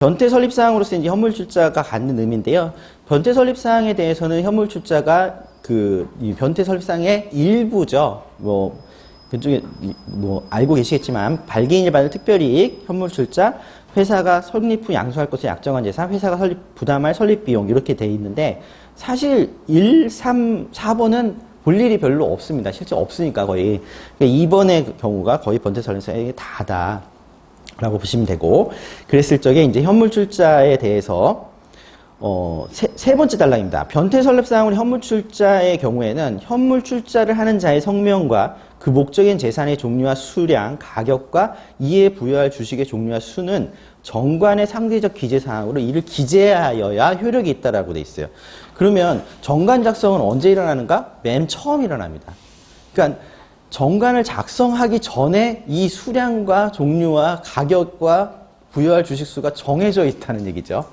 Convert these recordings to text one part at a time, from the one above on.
변태 설립 사항으로서 이제 현물 출자가 갖는 의미인데요. 변태 설립 사항에 대해서는 현물 출자가 이 변태 설립 사항의 일부죠. 그쪽에 알고 계시겠지만 발기인이 받을 특별이익, 현물 출자, 회사가 설립 후 양수할 것을 약정한 재산, 회사가 부담할 설립 비용 이렇게 돼 있는데 사실 1, 3, 4번은 볼 일이 별로 없습니다. 실제 없으니까 거의. 그러니까 2번의 경우가 거의 변태 설립 사항이 다다. 라고 보시면 되고, 그랬을 적에 이제 현물 출자에 대해서 세 번째 단락입니다. 변태 설립 사항으로 현물 출자의 경우에는 현물 출자를 하는 자의 성명과 그 목적인 재산의 종류와 수량, 가격과 이에 부여할 주식의 종류와 수는 정관의 상대적 기재 사항으로 이를 기재하여야 효력이 있다라고 돼 있어요. 그러면 정관 작성은 언제 일어나는가? 맨 처음 일어납니다. 그러니까 정관을 작성하기 전에 이 수량과 종류와 가격과 부여할 주식수가 정해져 있다는 얘기죠.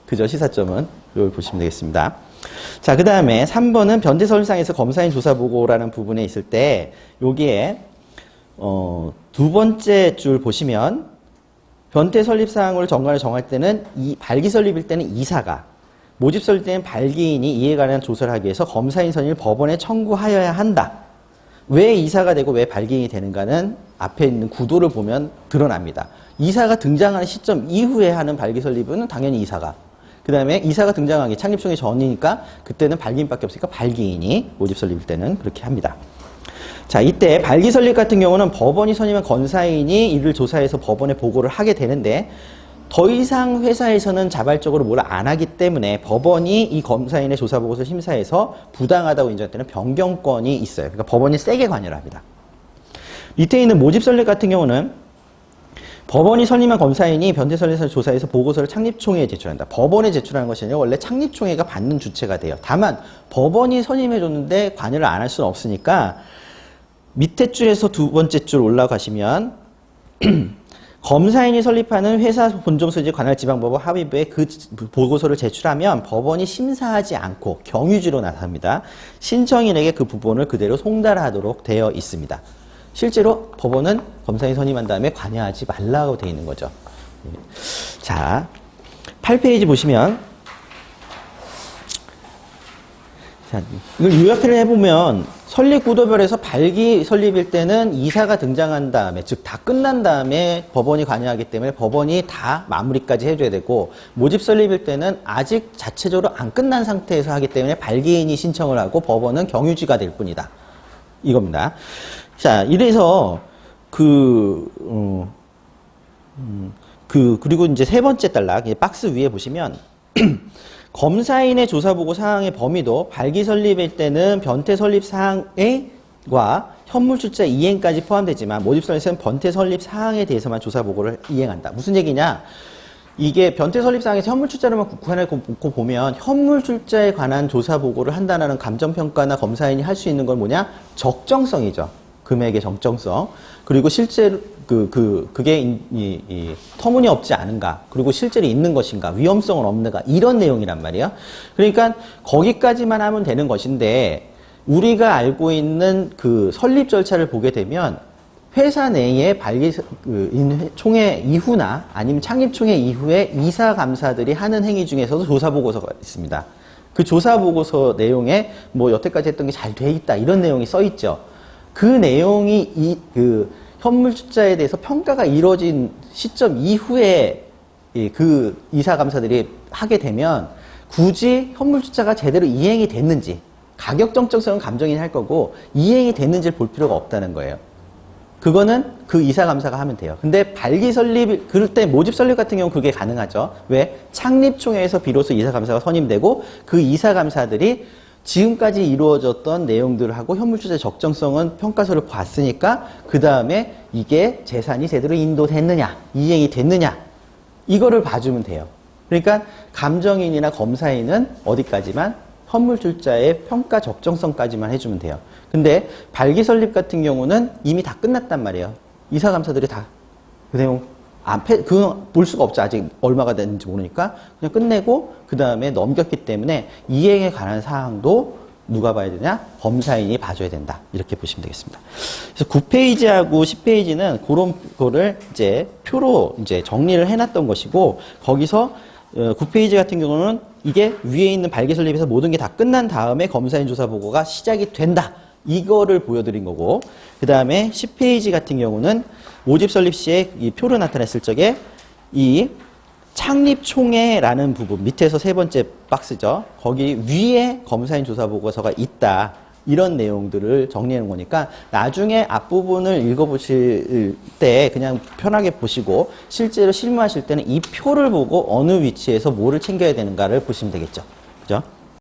그죠? 시사점은 이걸 보시면 되겠습니다. 자, 그 다음에 3번은 변태 설립상에서 검사인 조사 보고라는 부분에 있을 때 여기에 두 번째 줄 보시면 변태 설립 사항으로 정관을 정할 때는 발기 설립일 때는 이사가, 모집 설립 때는 발기인이 이에 관한 조사를 하기 위해서 검사인 선임을 법원에 청구하여야 한다. 왜 이사가 되고 왜 발기인이 되는가는 앞에 있는 구도를 보면 드러납니다. 이사가 등장하는 시점 이후에 하는 발기 설립은 당연히 이사가. 그 다음에 이사가 등장하기 창립총회 전이니까 그때는 발기인밖에 없으니까 발기인이 모집 설립일 때는 그렇게 합니다. 자, 이때 발기 설립 같은 경우는 법원이 선임한 권사인이 이를 조사해서 법원에 보고를 하게 되는데 더 이상 회사에서는 자발적으로 뭘 안 하기 때문에 법원이 이 검사인의 조사 보고서를 심사해서 부당하다고 인정할 때는 변경권이 있어요. 그러니까 법원이 세게 관여를 합니다. 밑에 있는 모집 설립 같은 경우는 법원이 선임한 검사인이 변태 설립을 조사해서 보고서를 창립총회에 제출한다. 법원에 제출하는 것이 아니라 원래 창립총회가 받는 주체가 돼요. 다만 법원이 선임해줬는데 관여를 안 할 수는 없으니까 밑에 줄에서 두 번째 줄 올라가시면 검사인이 설립하는 회사 본점소유지 관할 지방법원 합의부에 그 보고서를 제출하면 법원이 심사하지 않고 경유지로 나섭니다. 신청인에게 그 부분을 그대로 송달하도록 되어 있습니다. 실제로 법원은 검사인 선임한 다음에 관여하지 말라고 되어 있는 거죠. 자, 8페이지 보시면 자, 이걸 요약을 해보면 설립 구도별에서 발기 설립일 때는 이사가 등장한 다음에, 즉 다 끝난 다음에 법원이 관여하기 때문에 법원이 다 마무리까지 해줘야 되고, 모집 설립일 때는 아직 자체적으로 안 끝난 상태에서 하기 때문에 발기인이 신청을 하고 법원은 경유지가 될 뿐이다. 이겁니다. 자, 이래서 그리고 이제 세 번째 단락, 박스 위에 보시면 검사인의 조사보고 사항의 범위도 발기 설립일 때는 변태 설립 사항과 현물 출자 이행까지 포함되지만 모집 설립은 변태 설립 사항에 대해서만 조사보고를 이행한다. 무슨 얘기냐? 이게 변태 설립 사항에서 현물 출자로만 국한해놓고 보면 현물 출자에 관한 조사보고를 한다는 감정평가나 검사인이 할 수 있는 건 뭐냐? 적정성이죠. 금액의 적정성. 그리고 실제로 그게 터무니없지 않은가, 그리고 실제로 있는 것인가, 위험성은 없는가, 이런 내용이란 말이에요. 그러니까 거기까지만 하면 되는 것인데, 우리가 알고 있는 그 설립 절차를 보게 되면 회사 내에 총회 이후나 아니면 창립총회 이후에 이사감사들이 하는 행위 중에서도 조사보고서가 있습니다. 그 조사보고서 내용에 뭐 여태까지 했던 게 잘 돼 있다, 이런 내용이 써 있죠. 그 내용이 현물 출자에 대해서 평가가 이루어진 시점 이후에 그 이사감사들이 하게 되면 굳이 현물 출자가 제대로 이행이 됐는지, 가격 정정성은 감정인이 할 거고 이행이 됐는지를 볼 필요가 없다는 거예요. 그거는 그 이사감사가 하면 돼요. 근데 발기 설립, 그럴 때 모집 설립 같은 경우는 그게 가능하죠. 왜? 창립총회에서 비로소 이사감사가 선임되고 그 이사감사들이 지금까지 이루어졌던 내용들을 하고 현물출자의 적정성은 평가서를 봤으니까 그 다음에 이게 재산이 제대로 인도됐느냐, 이행이 됐느냐, 이거를 봐주면 돼요. 그러니까 감정인이나 검사인은 어디까지만? 현물출자의 평가 적정성까지만 해주면 돼요. 근데 발기 설립 같은 경우는 이미 다 끝났단 말이에요. 이사감사들이 다 그 내용 그건 볼 수가 없죠. 아직 얼마가 됐는지 모르니까 그냥 끝내고 그 다음에 넘겼기 때문에 이행에 관한 사항도 누가 봐야 되냐? 검사인이 봐줘야 된다. 이렇게 보시면 되겠습니다. 그래서 9페이지하고 10페이지는 그런 거를 이제 표로 이제 정리를 해놨던 것이고, 거기서 9페이지 같은 경우는 이게 위에 있는 발기 설립에서 모든 게 다 끝난 다음에 검사인 조사 보고가 시작이 된다. 이거를 보여드린 거고, 그 다음에 10페이지 같은 경우는 모집 설립 시에 이 표를 나타냈을 적에 이 창립 총회라는 부분 밑에서 세 번째 박스죠. 거기 위에 검사인 조사 보고서가 있다. 이런 내용들을 정리하는 거니까 나중에 앞부분을 읽어보실 때 그냥 편하게 보시고 실제로 실무하실 때는 이 표를 보고 어느 위치에서 뭐를 챙겨야 되는가를 보시면 되겠죠. 그죠?